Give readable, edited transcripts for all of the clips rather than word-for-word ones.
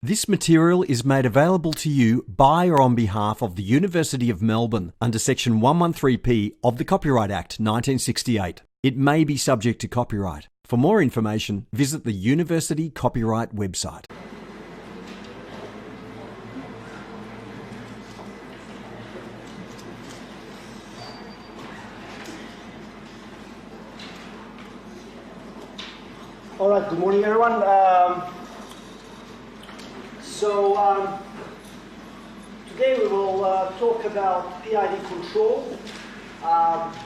This material is made available to you by or on behalf of the University of Melbourne under Section 113P of the Copyright Act 1968. It may be subject to copyright. For more information, visit the University Copyright website. All right, good morning, everyone. Today we will talk about PID control.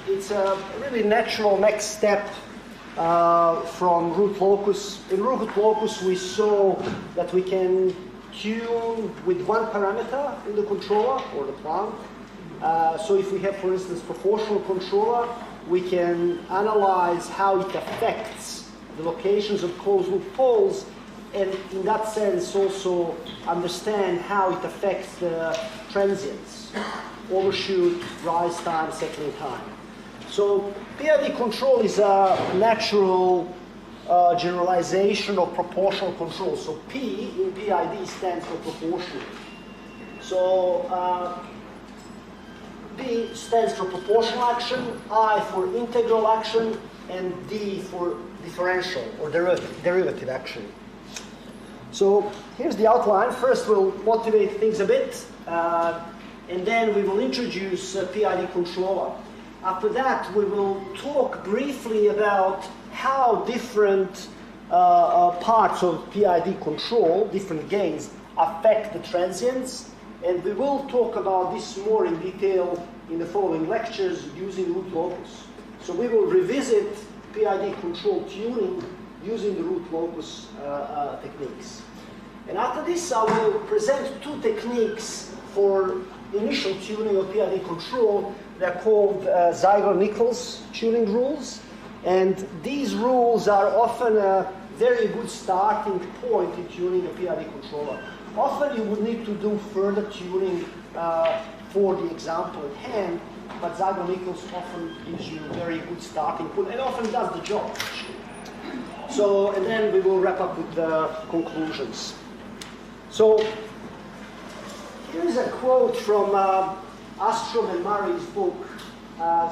It's a really natural next step from root locus. In root locus, we saw that we can tune with one parameter in the controller or the plant. So if we have, for instance, proportional controller, we can analyze how it affects the locations of closed loop poles, and in that sense also understand how it affects the transients, overshoot, rise time, settling time. So PID control is a natural generalization of proportional control. So P in PID stands for proportional. So P stands for proportional action, I for integral action, and D for differential or derivative action. So here's the outline. First we'll motivate things a bit, and then we will introduce PID controller. After that we will talk briefly about how different parts of PID control, different gains, affect the transients, and we will talk about this more in detail in the following lectures using root locus. So we will revisit PID control tuning using the root locus techniques. And after this, I will present two techniques for initial tuning of PID control. They're called Ziegler-Nichols tuning rules. And these rules are often a very good starting point in tuning a PID controller. Often you would need to do further tuning for the example at hand, but Ziegler-Nichols often gives you a very good starting point and often does the job, actually. So, and then we will wrap up with the conclusions. So, here is a quote from Ostrom and Murray's book.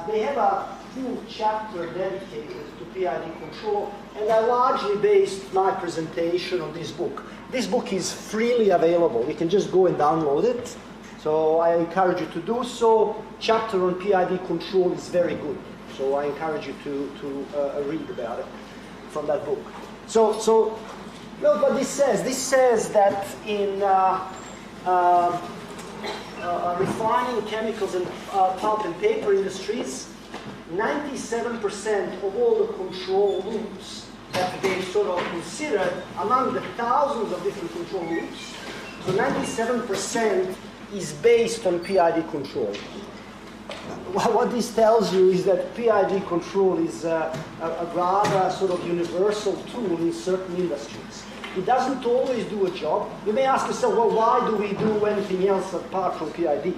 They have a full chapter dedicated to PID control, and I largely based my presentation on this book. This book is freely available. You can just go and download it. So I encourage you to do so. Chapter on PID control is very good. So I encourage you to read about it from that book. So look what this says. This says that in refining chemicals and pulp and paper industries, 97% of all the control loops that they sort of considered among the thousands of different control loops, so 97% is based on PID control. What this tells you is that PID control is a rather sort of universal tool in certain industries. It doesn't always do a job. You may ask yourself, well, why do we do anything else apart from PID?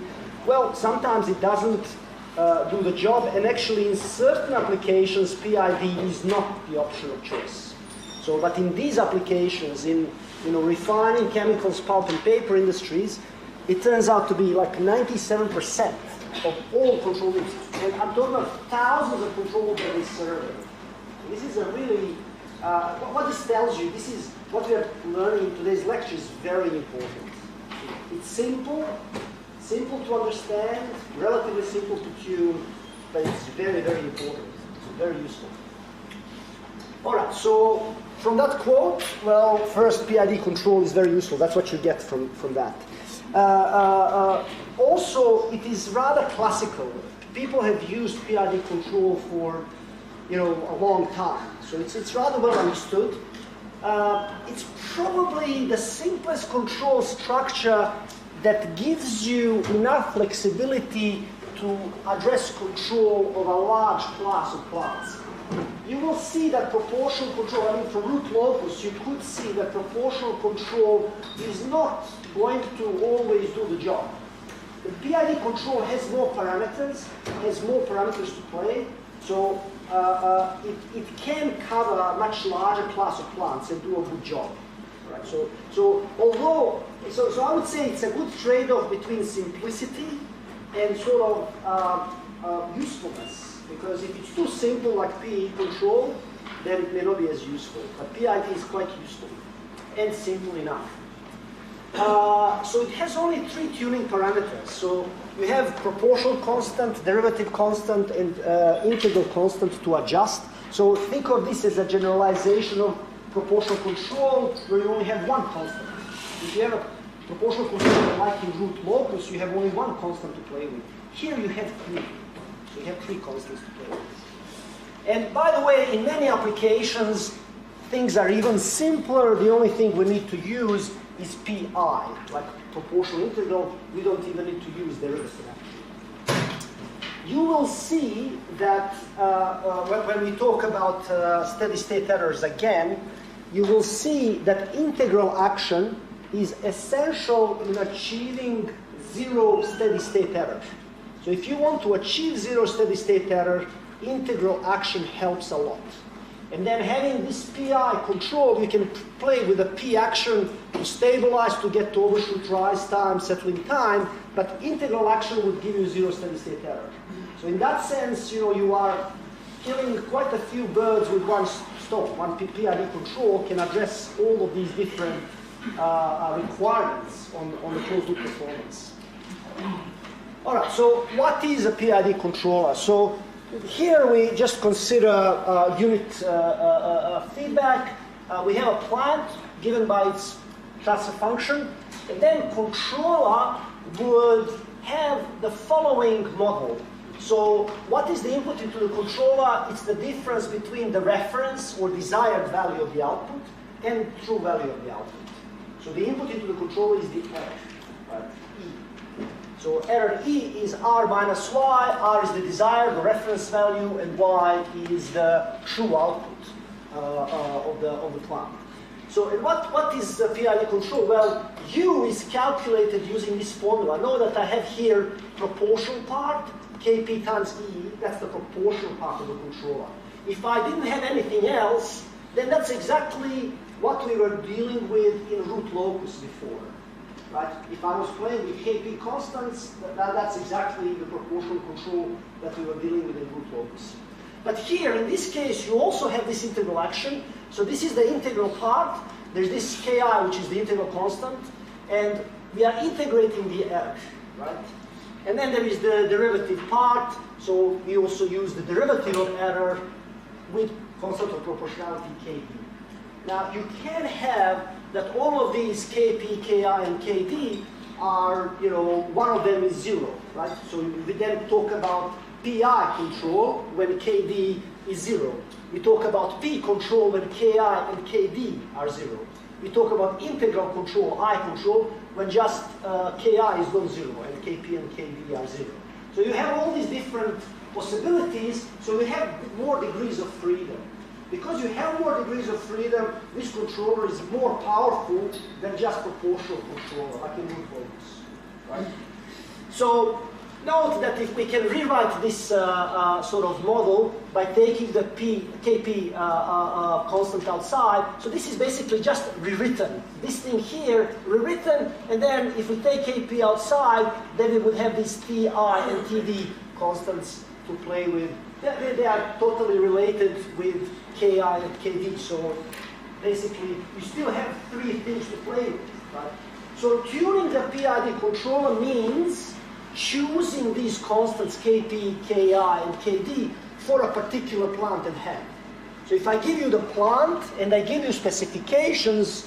Well, sometimes it doesn't do the job, and actually in certain applications, PID is not the option of choice. So, but in these applications, in refining chemicals, pulp and paper industries, it turns out to be like 97% of all control loops. And I'm talking about thousands of control loops that we survey. This is a really, what this tells you, this is what we are learning in today's lecture is very important. It's simple to understand, relatively simple to tune, but it's very, very important, very useful. All right, so from that quote, well, first PID control is very useful. That's what you get from that. Also, it is rather classical. People have used PID control for, a long time. So it's rather well understood. It's probably the simplest control structure that gives you enough flexibility to address control of a large class of plants. You will see that proportional control, from root locus, you could see that proportional control is not going to always do the job. The PID control has more parameters to play, so it can cover a much larger class of plants and do a good job. Right? So I would say it's a good trade-off between simplicity and sort of usefulness. Because if it's too simple, like PID control, then it may not be as useful. But PID is quite useful and simple enough. So it has only 3 tuning parameters. So we have proportional constant, derivative constant, and integral constant to adjust. So think of this as a generalization of proportional control where you only have one constant. If you have a proportional control like in root locus, you have only one constant to play with. Here you have 3. So you have 3 constants to play with. And by the way, in many applications, things are even simpler. The only thing we need to use is PI, like proportional integral. We don't even need to use derivative actually. You will see that when we talk about steady state errors again, you will see that integral action is essential in achieving 0 steady state error. So if you want to achieve 0 steady state error, integral action helps a lot. And then having this PI control, you can play with the P action to stabilize, to get to overshoot rise time, settling time, but integral action would give you 0 steady state error. So in that sense, you are killing quite a few birds with one stone. One PID control can address all of these different requirements on the closed loop performance. All right, so what is a PID controller? So here we just consider unit feedback. We have a plant given by its transfer function, and then controller would have the following model. So what is the input into the controller? It's the difference between the reference or desired value of the output and true value of the output. So the input into the controller is the error, right? E. So error E is R minus Y. R is the desired, the reference value, and Y is the true output of the plant. So and what is the PID control? Well, U is calculated using this formula. Know that I have here proportional part, Kp times E. That's the proportional part of the controller. If I didn't have anything else, then that's exactly what we were dealing with in root locus before. Right? If I was playing with Kp constants, that's exactly the proportional control that we were dealing with in root locus. But here, in this case, you also have this integral action. So this is the integral part. There's this Ki, which is the integral constant. And we are integrating the error, right? And then there is the derivative part. So we also use the derivative of error with constant of proportionality Kd. Now, you can have that all of these Kp, Ki, and Kd are, one of them is 0, right? So we then talk about Pi control when Kd is 0. We talk about P control when Ki and Kd are 0. We talk about integral control, I control, when just Ki is non-zero and Kp and Kd are 0. So you have all these different possibilities, so we have more degrees of freedom. Because you have more degrees of freedom, this controller is more powerful than just proportional controller, like in root locus, right? So note that if we can rewrite this sort of model by taking the Kp constant outside, so this is basically just rewritten. This thing here, rewritten, and then if we take Kp outside, then we would have these Ti and Td constants to play with. They are totally related with Ki and Kd, so basically you still have 3 things to play with, right? So tuning the PID controller means choosing these constants Kp, Ki, and Kd for a particular plant at hand. So if I give you the plant and I give you specifications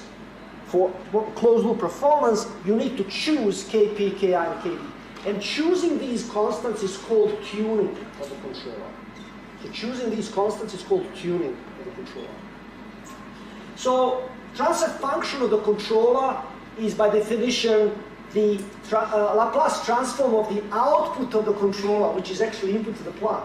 for closed loop performance, you need to choose Kp, Ki, and Kd. And choosing these constants is called tuning of the controller. So choosing these constants is called tuning of the controller. So transfer function of the controller is by definition the Laplace transform of the output of the controller, which is actually input to the plant.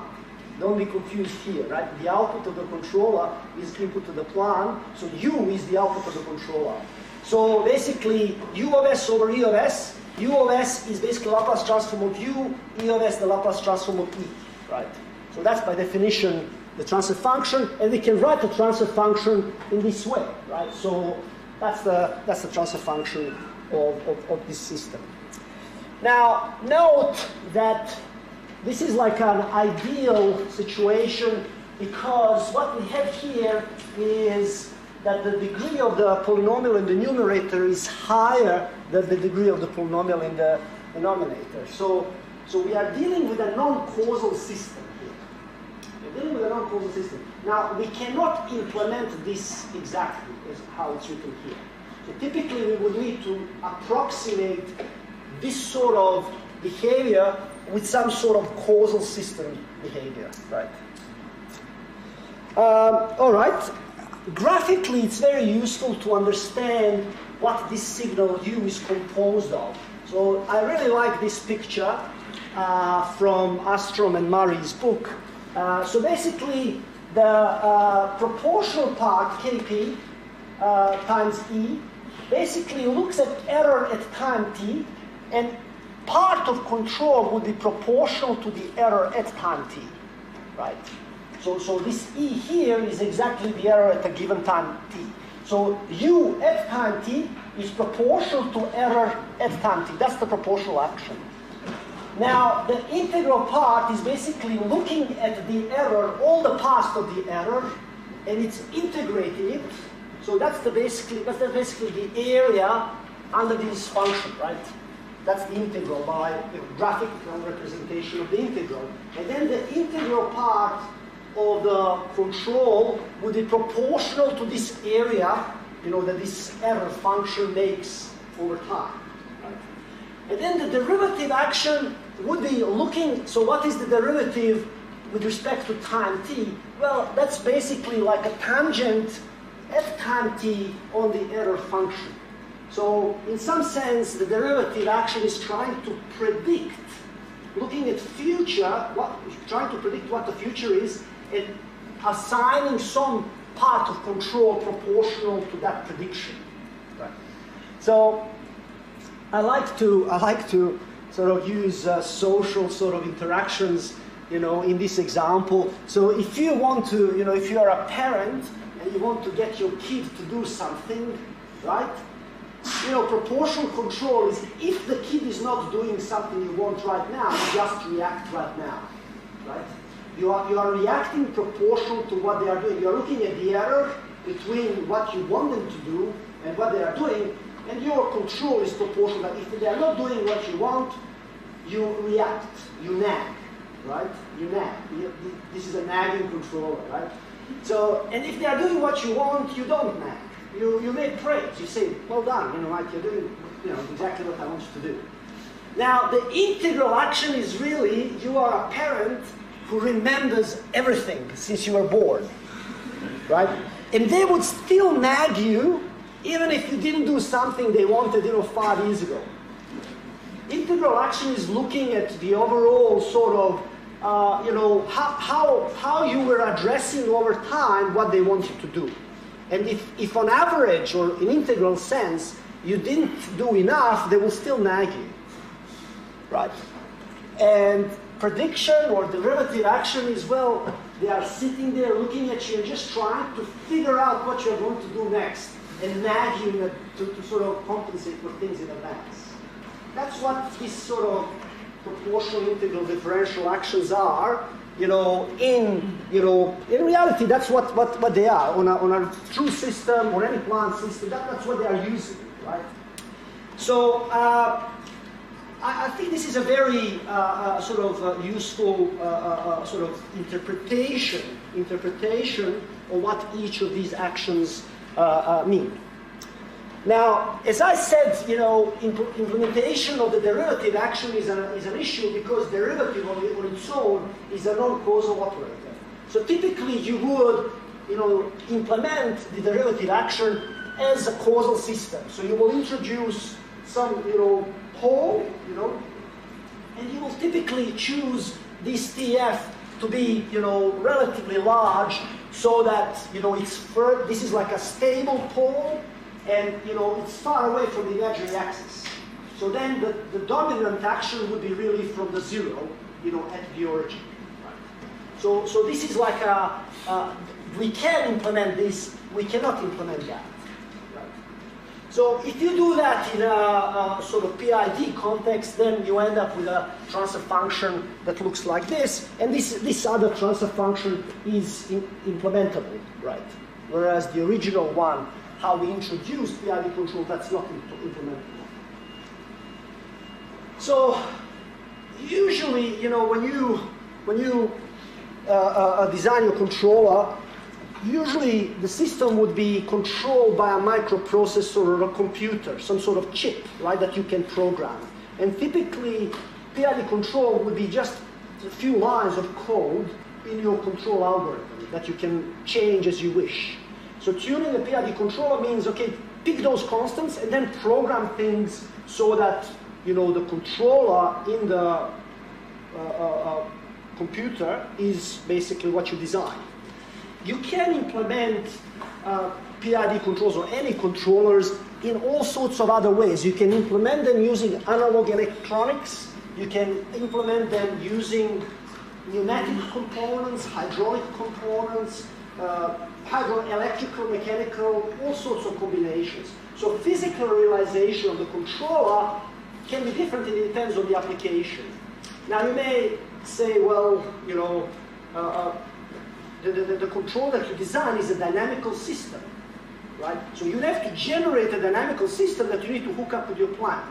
Don't be confused here, right? The output of the controller is input to the plant, so U is the output of the controller. So basically, U of S over E of S. U of S is basically Laplace transform of U, E of S the Laplace transform of E, right? So that's by definition the transfer function, and we can write the transfer function in this way, right? So That's the transfer function of this system. Now, note that this is like an ideal situation because what we have here is that the degree of the polynomial in the numerator is higher than the degree of the polynomial in the denominator. So we are dealing with a non-causal system here. We're dealing with a non-causal system. Now, we cannot implement this exactly as how it's written here. So typically, we would need to approximate this sort of behavior with some sort of causal system behavior, right? All right. Graphically, it's very useful to understand what this signal U is composed of. So I really like this picture from Ostrom and Murray's book. So basically, the proportional part, Kp times E, basically looks at error at time t, and part of control would be proportional to the error at time t, right? So this E here is exactly the error at a given time t. So U at time t is proportional to error at time t. That's the proportional action. Now, the integral part is basically looking at the error, all the past of the error, and it's integrating it. So that's basically the area under this function, right? That's the integral by the graphical representation of the integral. And then the integral part of the control would be proportional to this area, that this error function makes over time. Right? And then the derivative action would be looking, so what is the derivative with respect to time t? Well, that's basically like a tangent at time t on the error function. So in some sense, the derivative action is trying to predict, looking at future, trying to predict what the future is, and assigning some part of control proportional to that prediction. Right. So I like to sort of use social sort of interactions, in this example. So if you want to, if you are a parent and you want to get your kid to do something, right? Proportional control is if the kid is not doing something you want right now, you just react right now, right? You are reacting proportional to what they are doing. You are looking at the error between what you want them to do and what they are doing, and your control is proportional. That if they are not doing what you want, you react, you nag, right? You nag. This is a nagging controller, right? So, and if they are doing what you want, you don't nag. You make praise. You say, well done, Mike, you're doing exactly what I want you to do. Now, the integral action is really, you are a parent who remembers everything since you were born, right? And they would still nag you even if you didn't do something they wanted, 5 years ago. Integral action is looking at the overall sort of, how you were addressing over time what they want you to do. And if on average or in integral sense you didn't do enough, they will still nag you, right? And prediction or derivative action is, well, they are sitting there looking at you and just trying to figure out what you're going to do next and nag you to sort of compensate for things in advance. That's what these sort of proportional integral differential actions are. In reality, that's what they are. On a true system or any planned system, that's what they are using, right? So I think this is a very sort of useful sort of interpretation of what each of these actions mean. Now, as I said, implementation of the derivative action is an issue because derivative on its own is a non-causal operator. So typically you would, implement the derivative action as a causal system. So you will introduce some, pole, and you will typically choose this TF to be, relatively large so that, this is like a stable pole, and it's far away from the imaginary axis. So then the dominant action would be really from the zero, at the origin. Right? So this is like we can implement this, we cannot implement that. Right? So if you do that in a sort of PID context, then you end up with a transfer function that looks like this, and this other transfer function is implementable, right? Whereas the original one, how we introduced PID control, that's not implementable. So usually, you know, when you design your controller, usually the system would be controlled by a microprocessor or a computer, some sort of chip, right, that you can program. And typically, PID control would be just a few lines of code in your control algorithm that you can change as you wish. So tuning a PID controller means, okay, pick those constants and then program things so that, you know, the controller in the computer is basically what you design. You can implement PID controls or any controllers in all sorts of other ways. You can implement them using analog electronics. You can implement them using pneumatic components, hydraulic components, hydroelectrical, mechanical, all sorts of combinations. So physical realization of the controller can be different, and it depends on the application. Now you may say, well, you know, the control that you design is a dynamical system, right? So you have to generate a dynamical system that you need to hook up with your plant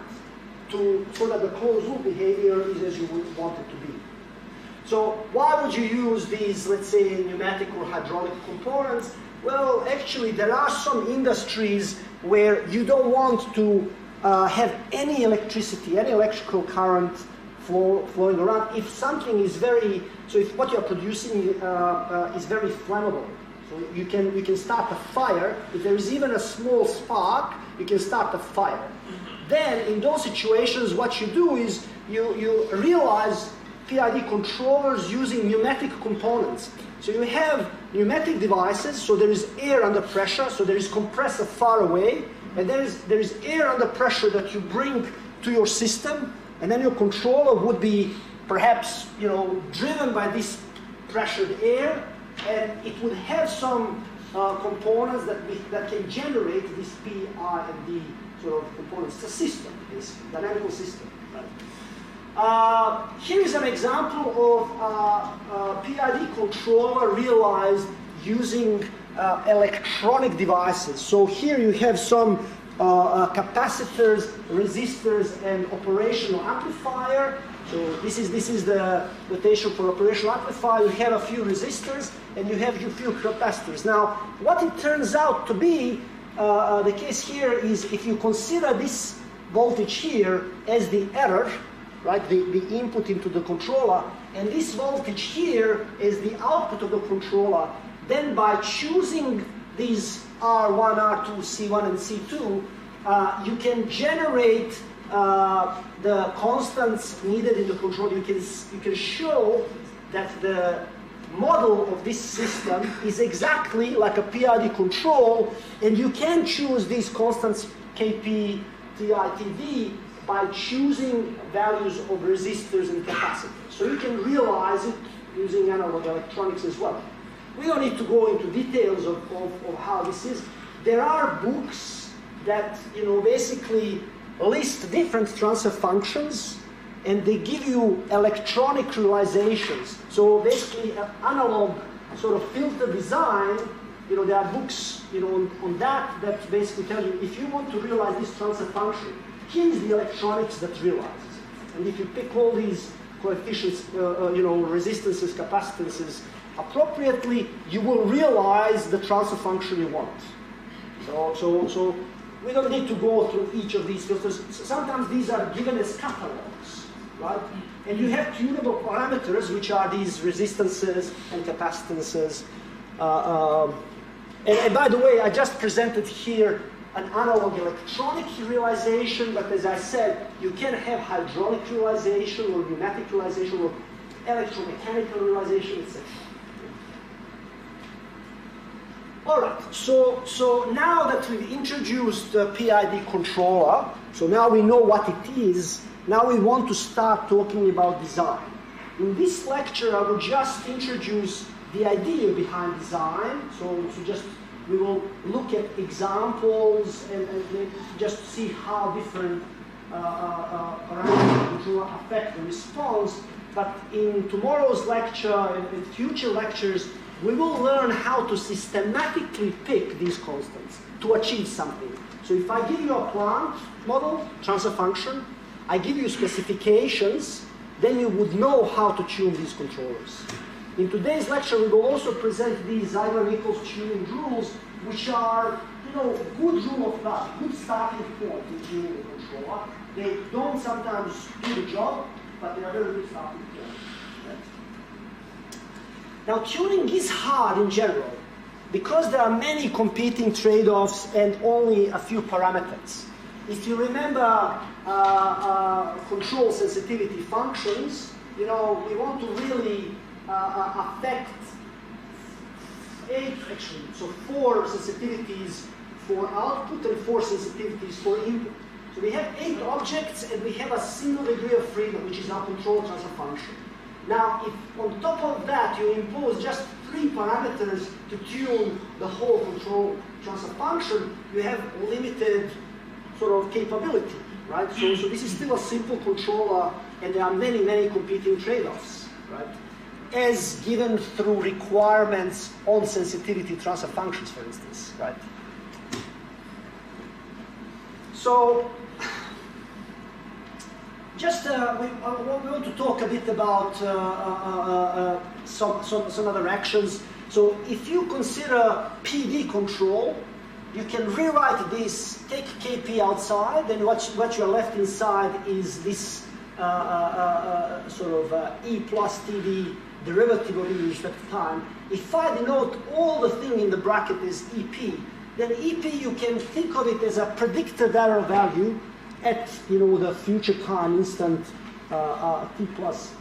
so that the closed loop behavior is as you would want it to be. So why would you use these, let's say, pneumatic or hydraulic components? Well, actually, there are some industries where you don't want to have any electricity, any electrical current flowing around. If something is if what you're producing is very flammable, so you can start a fire. If there is even a small spark, you can start a fire. Then in those situations, what you do is you realize PID controllers using pneumatic components. So you have pneumatic devices, so there is air under pressure, so there is compressor far away, and there is air under pressure that you bring to your system, and then your controller would be perhaps, you know, driven by this pressured air, and it would have some components that can generate this P, I, and D sort of components. It's a system, basically, dynamical system. Right? Here is an example of a PID controller realized using electronic devices. So here you have some capacitors, resistors, and operational amplifier. So this is the notation for operational amplifier. You have a few resistors and you have a few capacitors. Now, what it turns out to be, the case here is if you consider this voltage here as the error, right, the input into the controller, and this voltage here is the output of the controller, then by choosing these R1, R2, C1, and C2, you can generate the constants needed in the controller. You can show that the model of this system is exactly like a PID control, and you can choose these constants Kp, Ti, Td by choosing values of resistors and capacitors. So you can realize it using analog electronics as well. We don't need to go into details of how this is. There are books that, you know, basically list different transfer functions, and they give you electronic realizations. So basically, analog sort of filter design, you know, there are books, you know, on that basically tell you if you want to realize this transfer function, here is the electronics that realizes it. And if you pick all these coefficients, you know, resistances, capacitances appropriately, you will realize the transfer function you want. So we don't need to go through each of these filters. Sometimes these are given as catalogs, right? And you have tunable parameters, which are these resistances and capacitances. And by the way, I just presented here an analog electronic realization, but as I said, you can have hydraulic realization or pneumatic realization or electromechanical realization, etc. All right, so now that we've introduced the PID controller, so now we know what it is, now we want to start talking about design. In this lecture, I will just introduce the idea behind design, so just we will look at examples and just see how different parameter control affect the response. But in tomorrow's lecture and in future lectures, we will learn how to systematically pick these constants to achieve something. So if I give you a plant model, transfer function, I give you specifications, then you would know how to tune these controllers. In today's lecture, we will also present these Zeigarnik tuning rules, which are, good rule of thumb, good starting point in tuning the controller. They don't sometimes do the job, but they are very good starting point. Right? Now, tuning is hard in general because there are many competing trade-offs and only a few parameters. If you remember control sensitivity functions, we want to really affect 4 sensitivities for output and 4 sensitivities for input. So we have 8 objects and we have a single degree of freedom, which is our control transfer function. Now, if on top of that you impose just 3 parameters to tune the whole control transfer function, you have limited sort of capability, right? So this is still a simple controller, and there are many, many competing trade-offs, right? As given through requirements on sensitivity transfer functions, for instance, right? So, just we want to talk a bit about some other actions. So, if you consider PD control, you can rewrite this, take KP outside, and what you are left inside is this E plus TD derivative of E with respect to time. If I denote all the thing in the bracket as EP, then EP you can think of it as a predicted error value at the future time instant T plus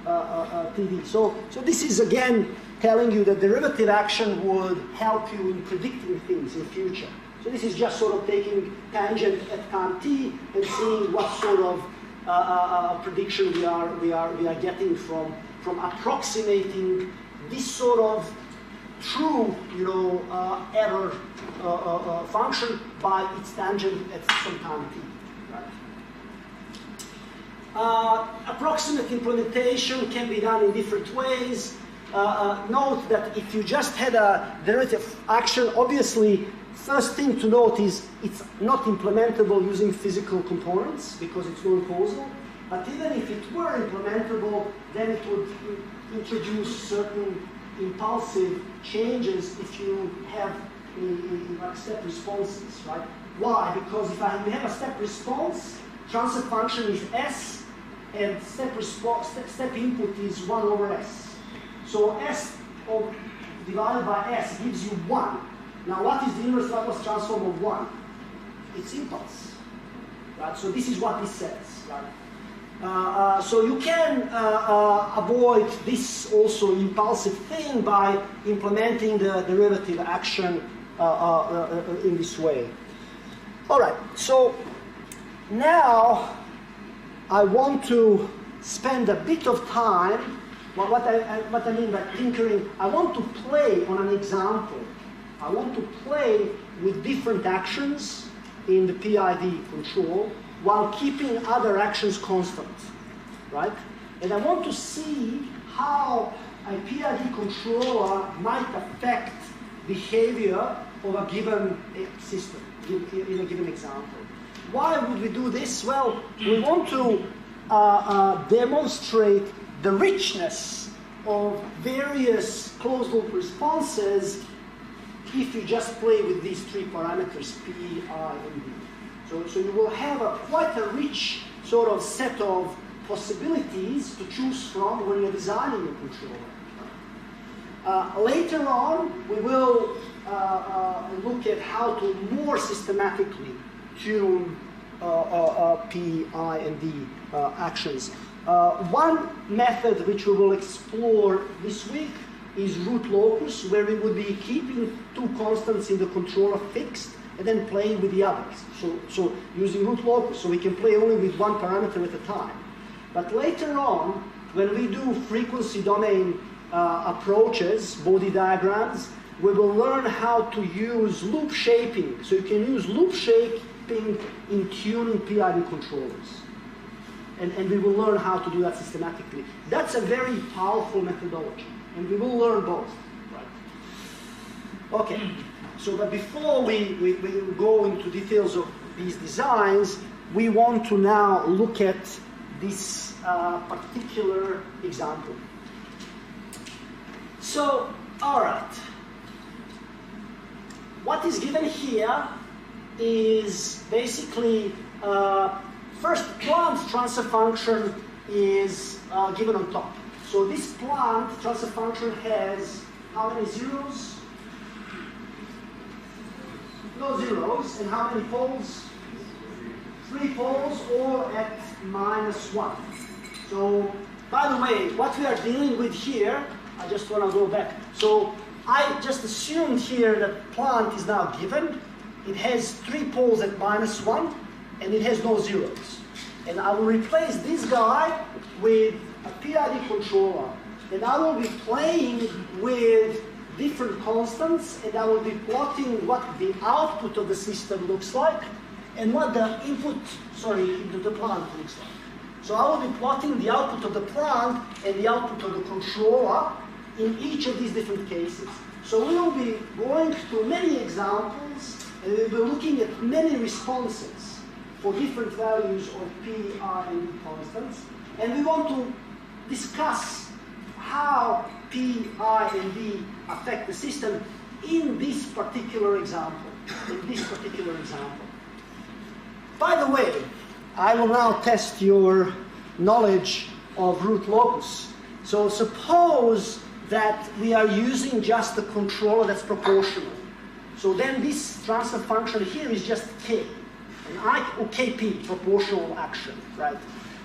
TD. So this is again telling you that derivative action would help you in predicting things in future. So this is just sort of taking tangent at time t and seeing what sort of prediction we are getting from approximating this sort of true error function by its tangent at some time t. Right? Approximate implementation can be done in different ways. Note that if you just had a derivative action, obviously, first thing to note is it's not implementable using physical components because it's non-causal. But even if it were implementable, then it would introduce certain impulsive changes if you have like step responses, right? Why? Because if we have a step response, transfer function is S, and step input is 1 over S. So S divided by S gives you 1. Now what is the inverse Laplace transform of 1? It's impulse. Right? So this is what this says. Right? So you can avoid this also impulsive thing by implementing the derivative action in this way. All right, so now I want to spend a bit of time. What I mean by tinkering, I want to play on an example. I want to play with different actions in the PID control while keeping other actions constant, right? And I want to see how a PID controller might affect behavior of a given system, in a given example. Why would we do this? Well, we want to demonstrate the richness of various closed-loop responses if you just play with these 3 parameters, P, I, and D. So you will have quite a rich sort of set of possibilities to choose from when you're designing your controller. Later on, we will look at how to more systematically tune P, I, and D actions. One method which we will explore this week is root locus, where we would be keeping 2 constants in the controller fixed and then playing with the others. So using root locus, so we can play only with 1 parameter at a time. But later on, when we do frequency domain approaches, body diagrams, we will learn how to use loop shaping. So you can use loop shaping in tuning PID controllers. And we will learn how to do that systematically. That's a very powerful methodology, and we will learn both. Right? Okay, so but before we go into details of these designs, we want to now look at this particular example. So, all right. What is given here is basically first, plant transfer function is given on top. So this plant transfer function has how many zeros? No zeros. And how many poles? 3 poles, or at -1. So, by the way, what we are dealing with here, I just want to go back. So I just assumed here that plant is now given. It has 3 poles at -1. And it has no zeros. And I will replace this guy with a PID controller. And I will be playing with different constants, and I will be plotting what the output of the system looks like, and what the input, into the plant looks like. So I will be plotting the output of the plant and the output of the controller in each of these different cases. So we will be going through many examples, and we'll be looking at many responses for different values of P, I, and D constants. And we want to discuss how P, I, and D affect the system in this particular example. By the way, I will now test your knowledge of root locus. So suppose that we are using just the controller that's proportional. So then this transfer function here is just K. Or Kp, proportional action, right?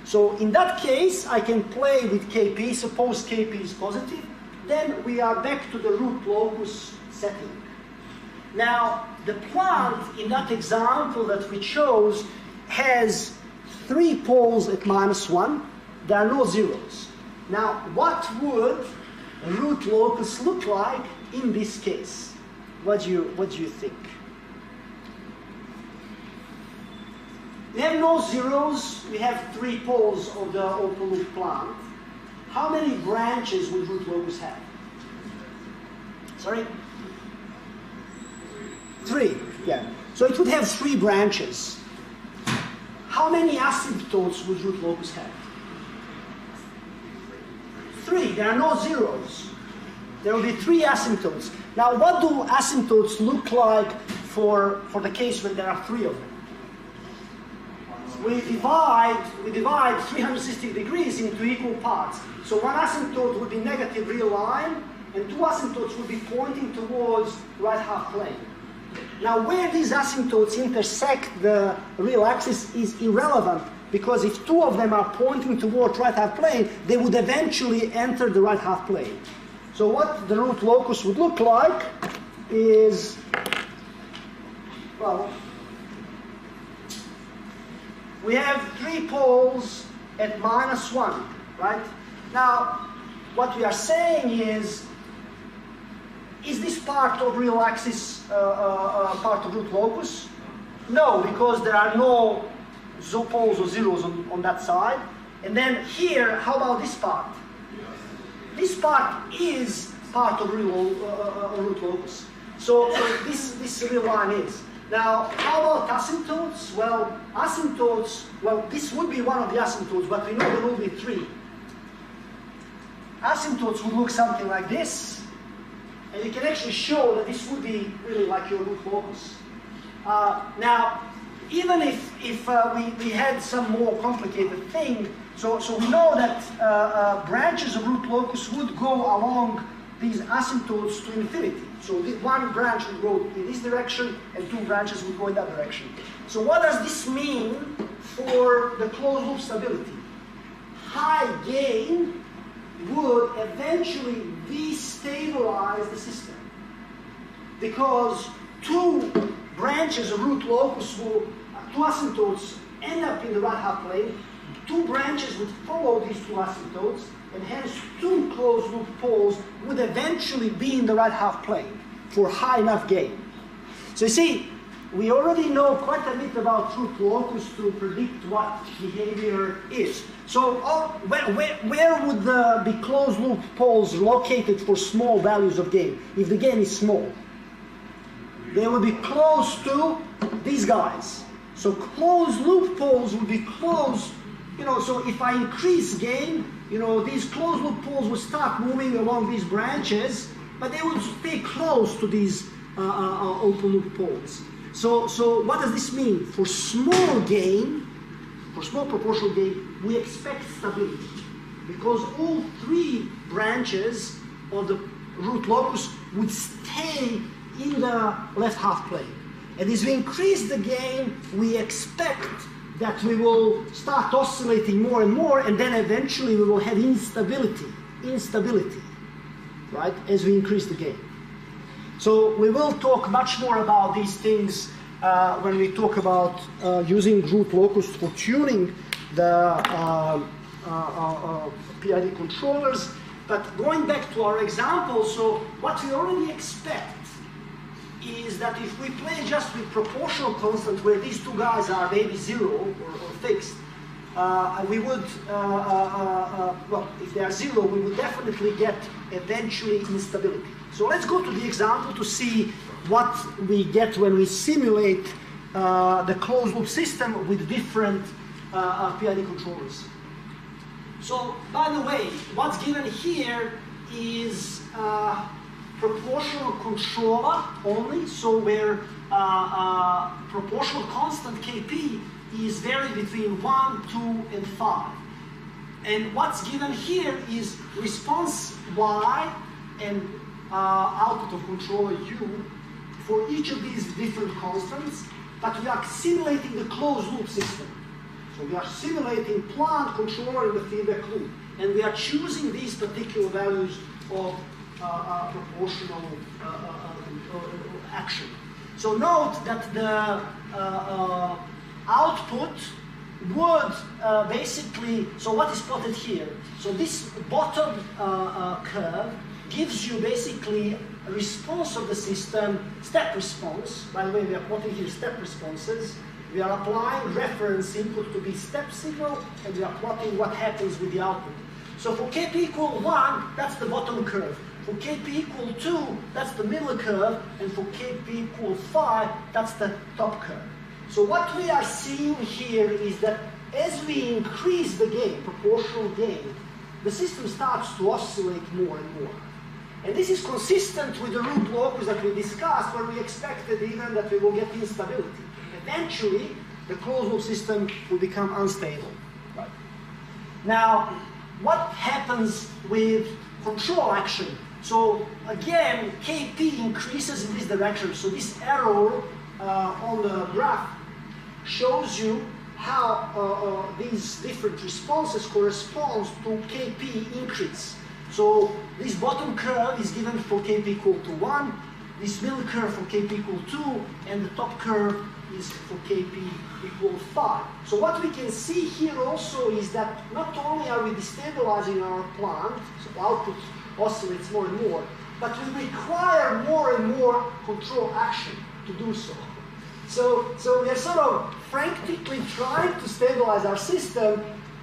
So in that case, I can play with Kp. Suppose Kp is positive, then we are back to the root locus setting. Now, the plant in that example that we chose has 3 poles at -1. There are no zeros. Now, what would a root locus look like in this case? What do you think? We have no zeros, we have 3 poles of the open loop plant. How many branches would root locus have? Sorry? 3, yeah. So it would have 3 branches. How many asymptotes would root locus have? 3, there are no zeros. There will be 3 asymptotes. Now what do asymptotes look like for the case when there are 3 of them? We divide 360 degrees into equal parts. So one asymptote would be negative real line, and 2 asymptotes would be pointing towards right half plane. Now where these asymptotes intersect the real axis is irrelevant, because if 2 of them are pointing towards right half plane, they would eventually enter the right half plane. So what the root locus would look like is, well, we have 3 poles at -1, right? Now, what we are saying is this part of real axis part of root locus? No, because there are no poles or zeros on that side. And then here, how about this part? This part is part of root locus. So this real line is. Now, how about asymptotes? Well, this would be one of the asymptotes, but we know there will be 3. Asymptotes would look something like this, and you can actually show that this would be really like your root locus. Now, even if we had some more complicated thing, so we know that branches of root locus would go along these asymptotes to infinity. So one branch would go in this direction, and 2 branches would go in that direction. So what does this mean for the closed loop stability? High gain would eventually destabilize the system, because 2 branches of root locus will, 2 asymptotes end up in the right half plane. 2 branches would follow these 2 asymptotes, and hence 2 closed loop poles would eventually be in the right half plane. for high enough gain. So you see, we already know quite a bit about root locus to predict what behavior is. So where would be closed loop poles located for small values of gain, if the gain is small? They will be close to these guys. So closed loop poles will be close, so if I increase gain, these closed loop poles will start moving along these branches, but they will stay close to these open loop poles. So what does this mean? For small gain, for small proportional gain, we expect stability, because all three branches of the root locus would stay in the left half plane. And as we increase the gain, we expect that we will start oscillating more and more, and then eventually we will have instability, right, as we increase the gain. So we will talk much more about these things when we talk about using root locus for tuning the PID controllers. But going back to our example, so what we already expect is that if we play just with proportional constant, where these two guys are maybe zero or fixed, we would, well, if they are zero, we would definitely get eventually instability. So let's go to the example to see what we get when we simulate the closed loop system with different PID controllers. So, by the way, what's given here is proportional controller only, so where proportional constant Kp is varied between 1, 2, and 5. And what's given here is response Y and output of controller U for each of these different constants, but we are simulating the closed loop system. So we are simulating plant, controller, and the feedback loop. And we are choosing these particular values of proportional action. So note that the output would basically, so what is plotted here? So this bottom curve gives you basically a response of the system, step response. By the way, we are plotting here step responses. We are applying reference input to be step signal, and we are plotting what happens with the output. So for Kp equal 1, that's the bottom curve. For Kp equal 2, that's the middle curve, and for Kp equal 5, that's the top curve. So what we are seeing here is that as we increase the gain, proportional gain, the system starts to oscillate more and more. And this is consistent with the root locus that we discussed, where we expected even that we will get instability. Eventually, the closed loop system will become unstable. Right? Now, what happens with control action? So again, Kp increases in this direction. So this arrow on the graph shows you how these different responses correspond to Kp increase. So this bottom curve is given for Kp equal to 1, this middle curve for Kp equal 2, and the top curve is for Kp equal 5. So what we can see here also is that not only are we destabilizing our plant, so output oscillates more and more, but we require more and more control action to do so. So we are sort of frantically trying to stabilize our system,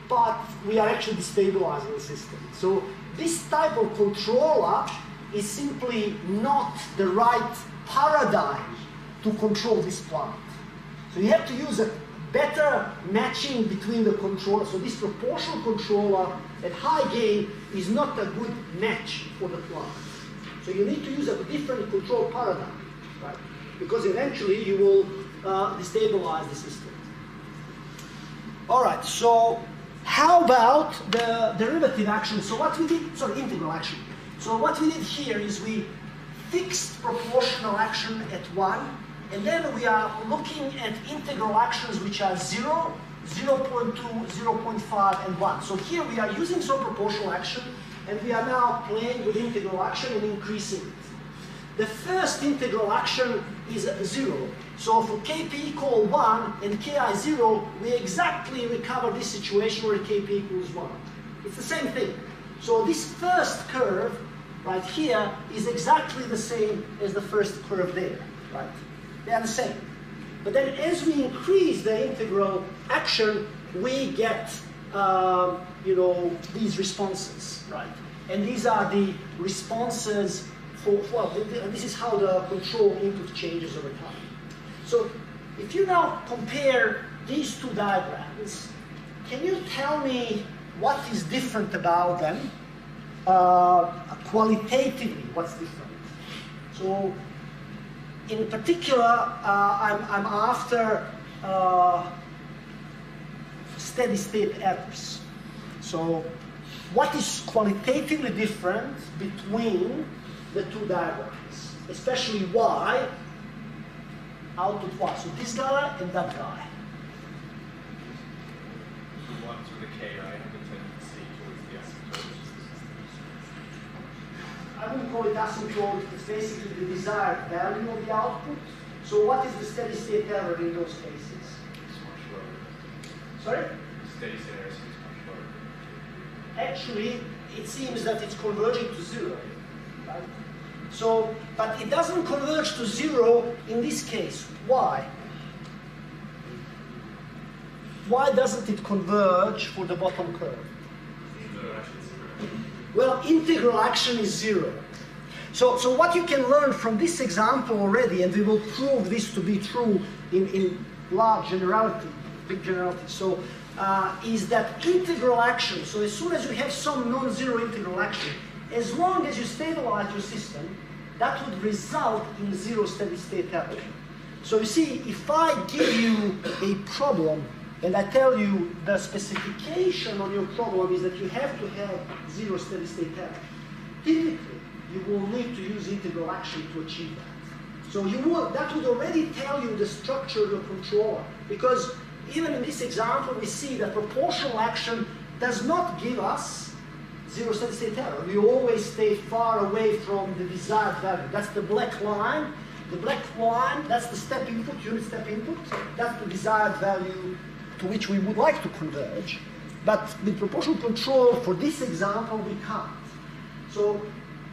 but we are actually destabilizing the system. So this type of controller is simply not the right paradigm to control this plant. So you have to use a better matching between the controller. So this proportional controller at high gain is not a good match for the plant. So you need to use a different control paradigm, right? Because eventually you will destabilize the system. All right, so how about the derivative action? So what we did, sorry, integral action. So what we did here is we fixed proportional action at 1, and then we are looking at integral actions which are 0, 0.2, 0.5, and 1. So here we are using some proportional action, and we are now playing with integral action and increasing it. The first integral action is 0. So for Kp equal 1 and Ki 0, we exactly recover this situation where Kp equals 1. It's the same thing. So this first curve right here is exactly the same as the first curve there, right? They are the same. But then as we increase the integral action, we get, you know, these responses, right? And these are the responses for, well, this is how the control input changes over time. So if you now compare these two diagrams, can you tell me what is different about them? Qualitatively, what's different? So in particular, I'm after steady state errors. So what is qualitatively different between the two diagrams, especially Y, output Y, so this guy and that guy. The ones with the K, right, have the tendency towards the asymptote. I wouldn't call it asymptote, it's basically the desired value of the output. So what is the steady state error in those cases? It's much lower. Sorry? Steady state error seems much lower. Actually, it seems that it's converging to zero, right? So, but it doesn't converge to zero in this case. Why? Why doesn't it converge for the bottom curve? Well, integral action is zero. So what you can learn from this example already, and we will prove this to be true in large generality, big generality, so is that integral action, so as soon as you have some non-zero integral action, as long as you stabilize your system, that would result in zero steady state error. So you see, if I give you a problem and I tell you the specification on your problem is that you have to have zero steady state error, typically you will need to use integral action to achieve that. So that would already tell you the structure of your controller, because even in this example we see that proportional action does not give us zero steady state error. We always stay far away from the desired value. That's the black line. The black line, that's the step input, unit step input. That's the desired value to which we would like to converge. But with proportional control, for this example, we can't. So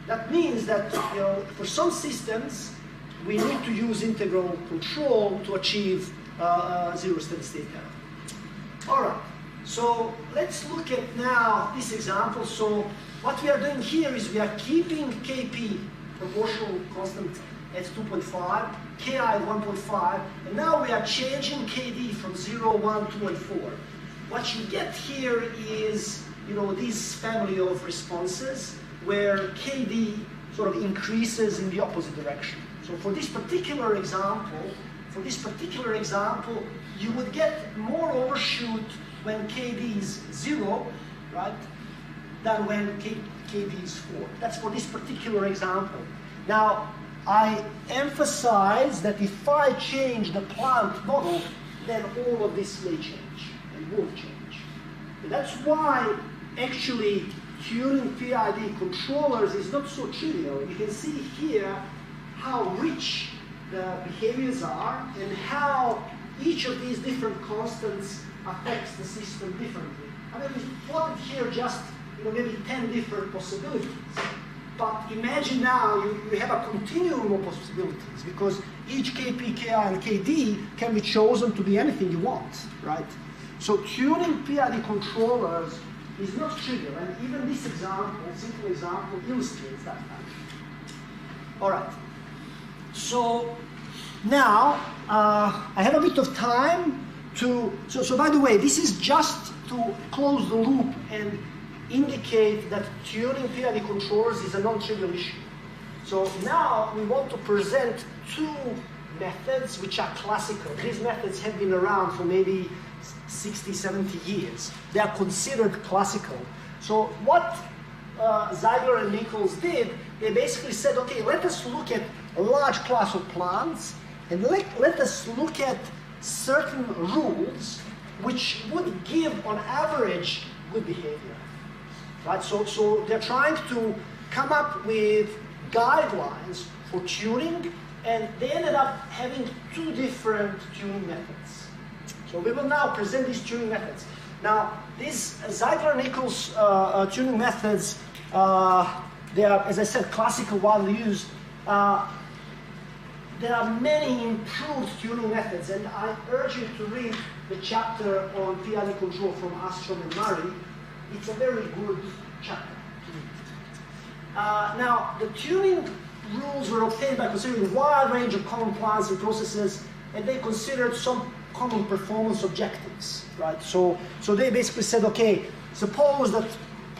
that means that, you know, for some systems, we need to use integral control to achieve zero steady state error. All right. So let's look at now this example. So what we are doing here is we are keeping Kp, proportional constant, at 2.5, Ki at 1.5, and now we are changing Kd from 0, 1, 2, and 4. What you get here is, you know, this family of responses where Kd sort of increases in the opposite direction. So for this particular example, you would get more overshoot when Kd is 0, right, than when Kd is 4. That's for this particular example. Now, I emphasize that if I change the plant model, then all of this may change and will change. And that's why actually tuning PID controllers is not so trivial. You can see here how rich the behaviors are and how each of these different constants affects the system differently. I mean, we plotted here just, you know, maybe 10 different possibilities. But imagine now you have a continuum of possibilities, because each Kp, Ki, and Kd can be chosen to be anything you want, right? So tuning PID controllers is not trivial, and even this example, simple example, illustrates that fact. All right. So now I have a bit of time to. So by the way, this is just to close the loop and indicate that tuning PID controllers is a non-trivial issue. So now we want to present two methods which are classical. These methods have been around for maybe 60, 70 years. They are considered classical. So what Ziegler and Nichols did, they basically said, okay, let us look at a large class of plants and let us look at certain rules which would give, on average, good behavior. Right? So they're trying to come up with guidelines for tuning, and they ended up having two different tuning methods. So we will now present these tuning methods. Now, these Ziegler-Nichols tuning methods they are, as I said, classical, widely used. There are many improved tuning methods, and I urge you to read the chapter on PID control from Ostrom and Murray. It's a very good chapter to read. Now, the tuning rules were obtained by considering a wide range of common plans and processes, and they considered some common performance objectives, right? So they basically said, okay, suppose that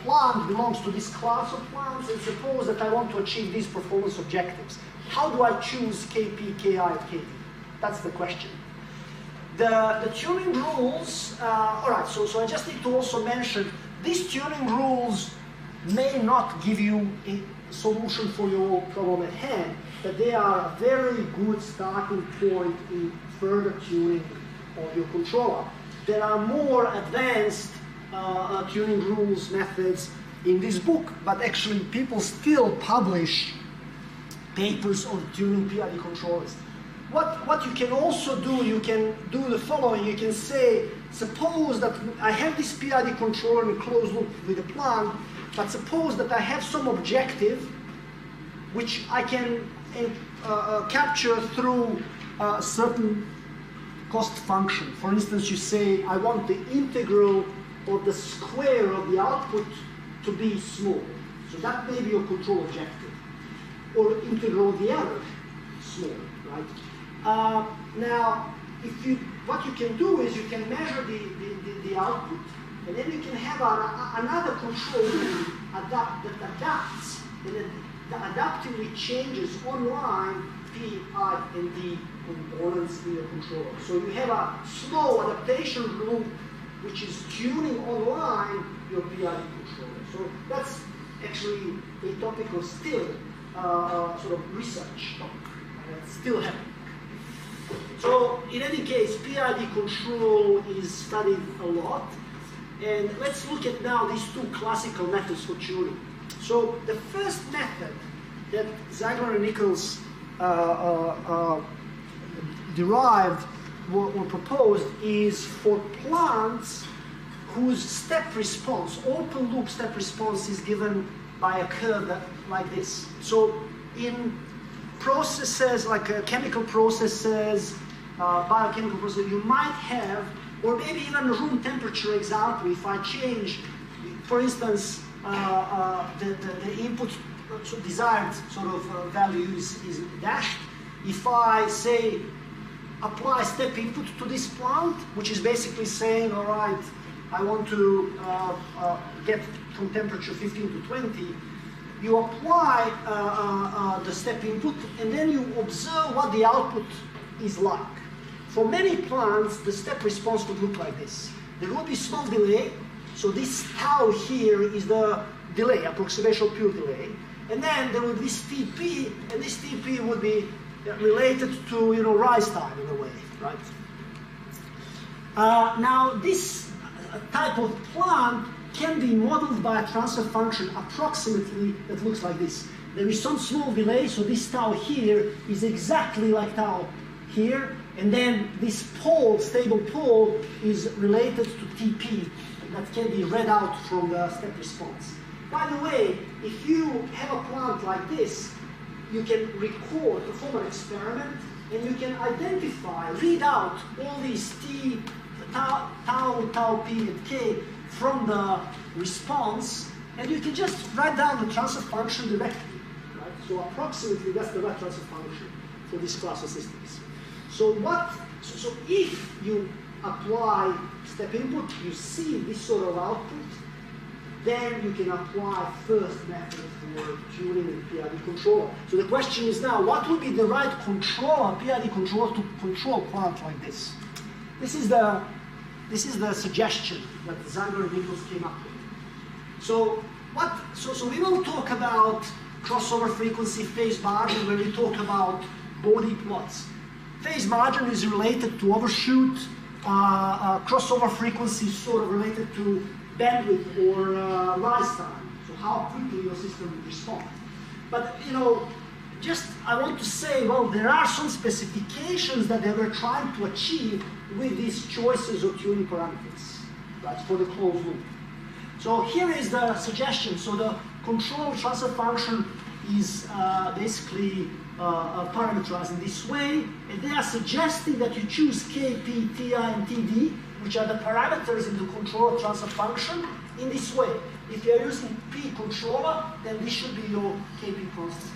plant belongs to this class of plants, and suppose that I want to achieve these performance objectives. How do I choose KP, KI, and KD? That's the question. The tuning rules, all right, so I just need to also mention, these tuning rules may not give you a solution for your problem at hand, but they are a very good starting point in further tuning of your controller. There are more advanced tuning rules methods in this book, but actually people still publish papers on tuning PID controllers. What you can also do, you can do the following. You can say, suppose that I have this PID controller in a closed loop with a plant, but suppose that I have some objective which I can capture through a certain cost function. For instance, you say, I want the integral of the square of the output to be small. So that may be your control objective. Or integral of the error, small, right? Now, what you can do is you can measure the output, and then you can have another control loop that adapts, and then that adaptively changes online P, I, and D components in your controller. So you have a slow adaptation loop which is tuning online your PID controller. So that's actually a topic of still sort of research topic. It's still happening. So in any case, PID control is studied a lot. And let's look at now these two classical methods for tuning. So the first method that Ziegler and Nichols derived or proposed is for plants whose step response, open loop step response, is given by a curve like this. So in processes like chemical processes, biochemical processes, you might have, or maybe even room temperature example, if I change, for instance, the input desired sort of value is dashed. If I say apply step input to this plant, which is basically saying, all right, I want to get from temperature 15 to 20, you apply the step input, and then you observe what the output is like. For many plants, the step response would look like this. There will be small delay, so this tau here is the delay, approximation of pure delay, and then there will be this TP, and this TP would be related to rise time in a way, right? Now this type of plant can be modeled by a transfer function approximately that looks like this. There is some small delay, so this tau here is exactly like tau here, and then this pole, stable pole, is related to TP that can be read out from the step response. By the way, if you have a plant like this, you can record, perform an experiment, and you can identify, read out all these T, tau, P, and K from the response, and you can just write down the transfer function directly, right? So approximately that's the right transfer function for this class of systems. So if you apply step input, you see this sort of output, then you can apply first method for tuning and PID controller. So the question is now, what would be the right controller, PID controller, to control plant like this? This is the suggestion that Ziegler and Nichols came up with. So we will talk about crossover frequency, phase margin, when we talk about body plots. Phase margin is related to overshoot. Crossover frequency is sort of related to bandwidth or rise time, so how quickly your system will respond. But I want to say, well, there are some specifications that they were trying to achieve with these choices of tuning parameters, right, for the closed loop. So here is the suggestion. So control transfer function is basically parameterized in this way, and they are suggesting that you choose K, P, Ti, and Td, which are the parameters in the controller transfer function, in this way. If you are using P controller, then this should be your Kp constant.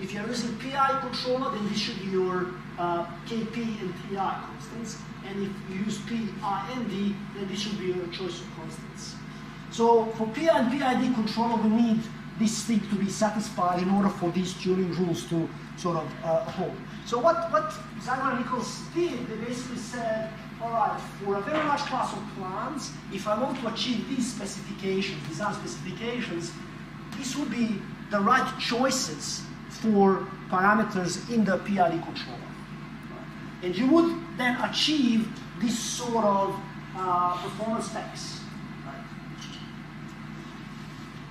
If you are using Pi controller, then this should be your Kp and Ti constants. And if you use P, I, and D, then this should be your choice of constants. So for Pi and PID controller, we need this thing to be satisfied in order for these tuning rules to sort of hold. So what Zeiger and Nichols did, they basically said, all right, for a very large class of plants, if I want to achieve these specifications, design specifications, this would be the right choices for parameters in the PID controller. And you would then achieve this sort of performance specs. Right?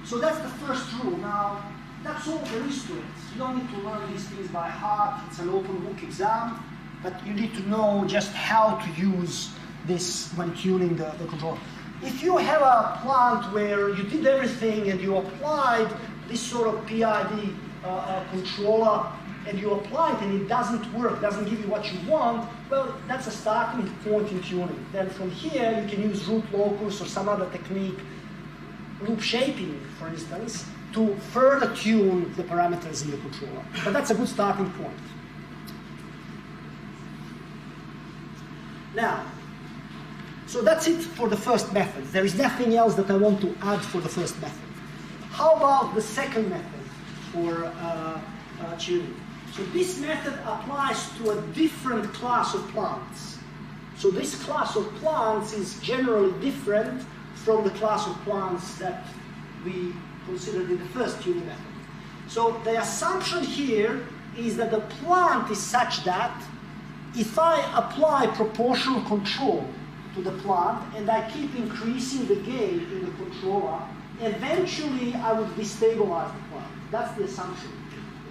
So that's the first rule. Now, that's all there is to it. You don't need to learn these things by heart. It's an open book exam. But you need to know just how to use this when tuning the controller. If you have a plant where you did everything and you applied this sort of PID controller, and you apply it and it doesn't work, doesn't give you what you want, well, that's a starting point in tuning. Then from here, you can use root locus or some other technique, loop shaping, for instance, to further tune the parameters in the controller. But that's a good starting point. Now, so that's it for the first method. There is nothing else that I want to add for the first method. How about the second method for tuning? So this method applies to a different class of plants. So this class of plants is generally different from the class of plants that we considered in the first tuning method. So the assumption here is that the plant is such that if I apply proportional control to the plant and I keep increasing the gain in the controller, eventually I would destabilize the plant. That's the assumption.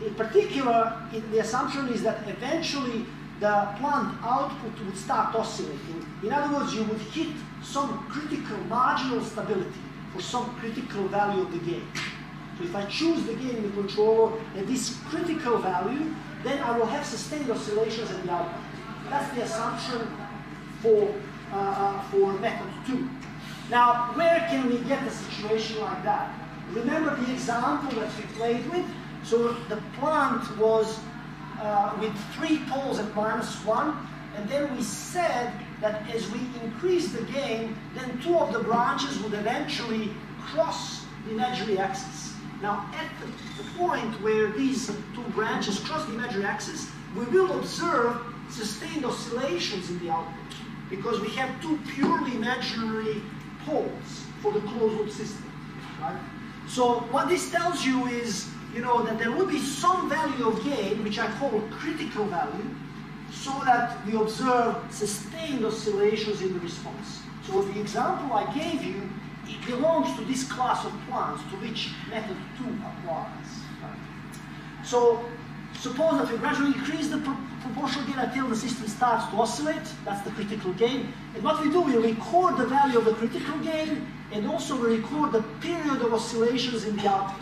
In particular, the assumption is that eventually the plant output would start oscillating. In other words, you would hit some critical marginal stability for some critical value of the gain. So if I choose the gain in the controller at this critical value, then I will have sustained oscillations at the output. That's the assumption for method 2. Now, where can we get a situation like that? Remember the example that we played with? So the plant was with 3 poles at -1, and then we said that as we increase the gain, then 2 of the branches would eventually cross the imaginary axis. Now, at the point where these 2 branches cross the imaginary axis, we will observe sustained oscillations in the output, because we have 2 purely imaginary poles for the closed-loop system, right? So what this tells you is, that there will be some value of gain, which I call critical value, so that we observe sustained oscillations in the response. So the example I gave you, it belongs to this class of plants to which method 2 applies. Right? So suppose that we gradually increase the proportional gain until the system starts to oscillate. That's the critical gain. And what we do, we record the value of the critical gain, and also we record the period of oscillations in the output.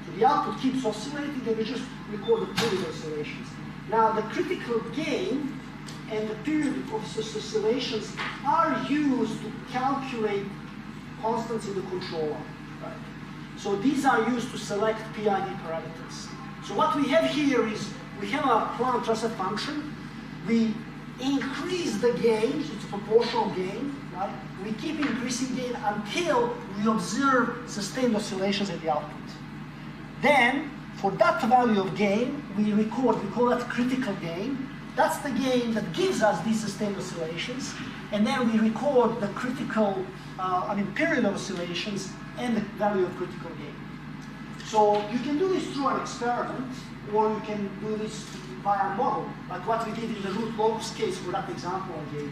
So the output keeps oscillating, and we just record the period of oscillations. Now, the critical gain and the period of oscillations are used to calculate constants in the controller. Right? So these are used to select PID parameters. So what we have here is, we have a plant transfer function. We increase the gain, it's a proportional gain, right? We keep increasing gain until we observe sustained oscillations at the output. Then, for that value of gain, we call that critical gain. That's the gain that gives us these sustained oscillations. And then we record the critical, period of oscillations and the value of critical gain. So you can do this through an experiment, or you can do this via a model, like what we did in the root locus case for that example I gave.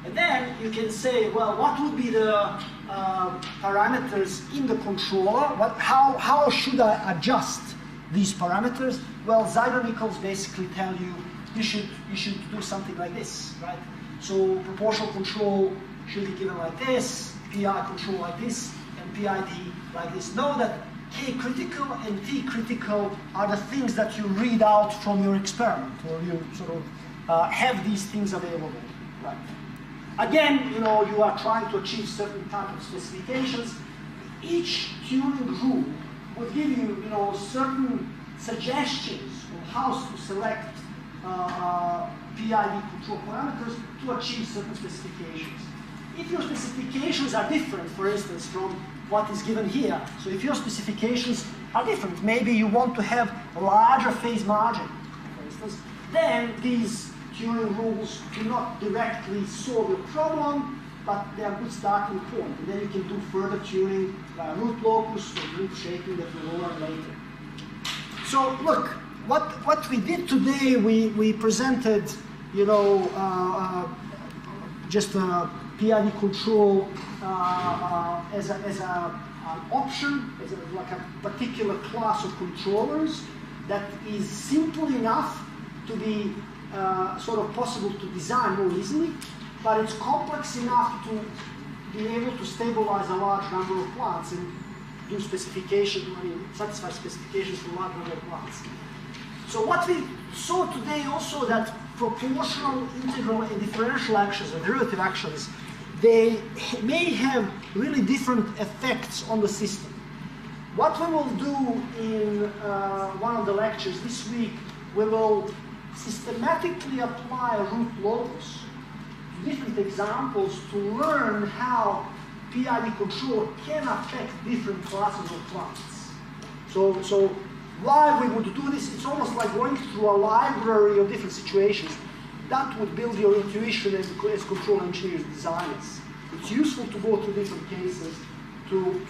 And then you can say, well, what would be the parameters in the controller? How should I adjust these parameters? Well, Zeiger-Nichols basically tell you, you should do something like this, right? So proportional control should be given like this, PI control like this, and PID like this. Know that K critical and T critical are the things that you read out from your experiment, or you sort of have these things available. Right. Again, you know, you are trying to achieve certain type of specifications. Each tuning rule will give you, you know, certain suggestions on how to select PID control parameters to achieve certain specifications. If your specifications are different, for instance, from what is given here, so if your specifications are different, maybe you want to have a larger phase margin, for instance, then these tuning rules do not directly solve your problem, but they are a good starting point. And then you can do further tuning by root locus or loop shaping that we'll learn later. So look, what we did today, we presented, you know, just a PID control as an option, like a particular class of controllers that is simple enough to be sort of possible to design more easily, but it's complex enough to be able to stabilize a large number of plants and do specification, I mean, satisfy specifications for a large number of plants. So what we saw today also that proportional, integral, and differential actions, or derivative actions, they may have really different effects on the system. What we will do in one of the lectures this week, we will systematically apply a root locus to different examples to learn how PID control can affect different classes of plants. So why we would do this, it's almost like going through a library of different situations. That would build your intuition as control engineers, designers. It's useful to go through different cases to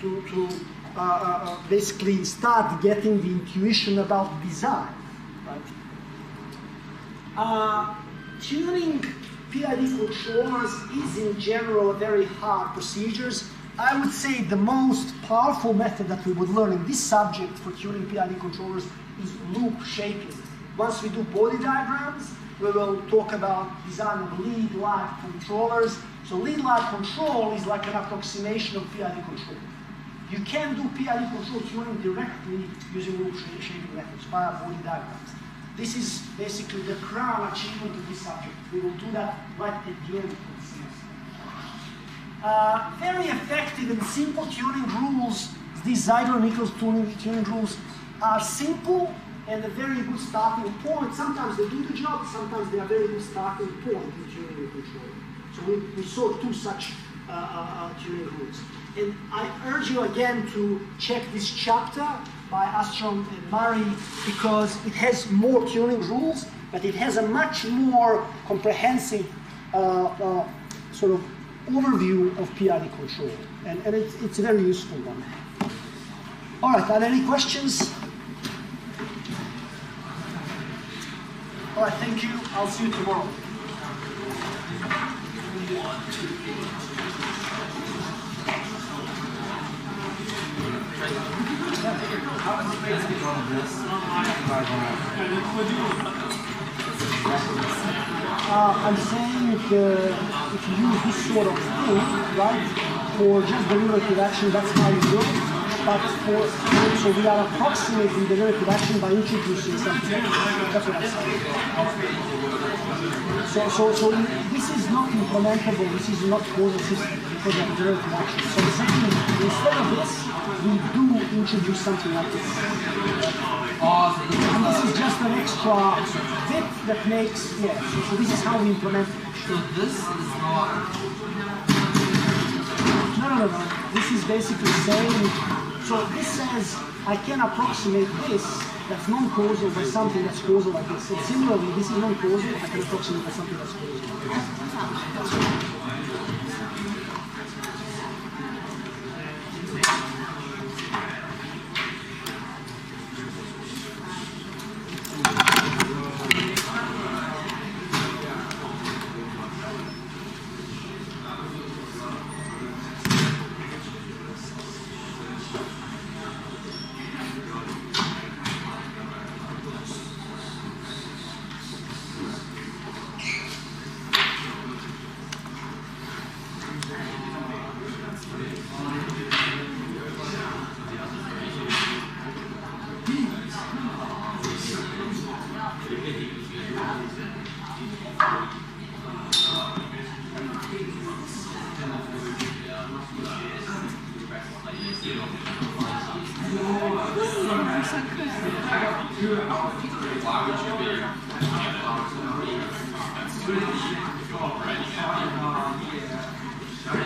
basically start getting the intuition about design. Right? Tuning PID controllers is in general a very hard procedures. I would say the most powerful method that we would learn in this subject for tuning PID controllers is loop shaping. Once we do body diagrams, we will talk about design of lead-lag controllers. So lead-lag control is like an approximation of PID control. You can do PID control tuning directly using loop shaping methods via body diagrams. This is basically the crown achievement of this subject. We will do that right at the end of the semester. Very effective and simple tuning rules, these Ziegler-Nichols tuning rules, are simple and a very good starting point. Sometimes they do the job, sometimes they are very good starting point in tuning and control. So we saw two such tuning rules. And I urge you again to check this chapter by Ostrom and Murray, because it has more tuning rules, but it has a much more comprehensive sort of overview of PID control. And it's a very useful one. All right, are there any questions? All right, thank you. I'll see you tomorrow. I'm saying if you use this sort of thing, right, for just derivative action, that's how you do it. But so we are approximating derivative action by introducing something. That's what I'm saying. So this is not implementable. This is not causal system because of derivative action. So instead of this, we do introduce something like this. And this is just an extra bit that makes, so this is how we implement it. So this is not... No. This is basically saying, so this says, I can approximate this, that's non-causal, by something that's causal like this. And similarly, this is non-causal, I can approximate by something that's causal. Why would you be?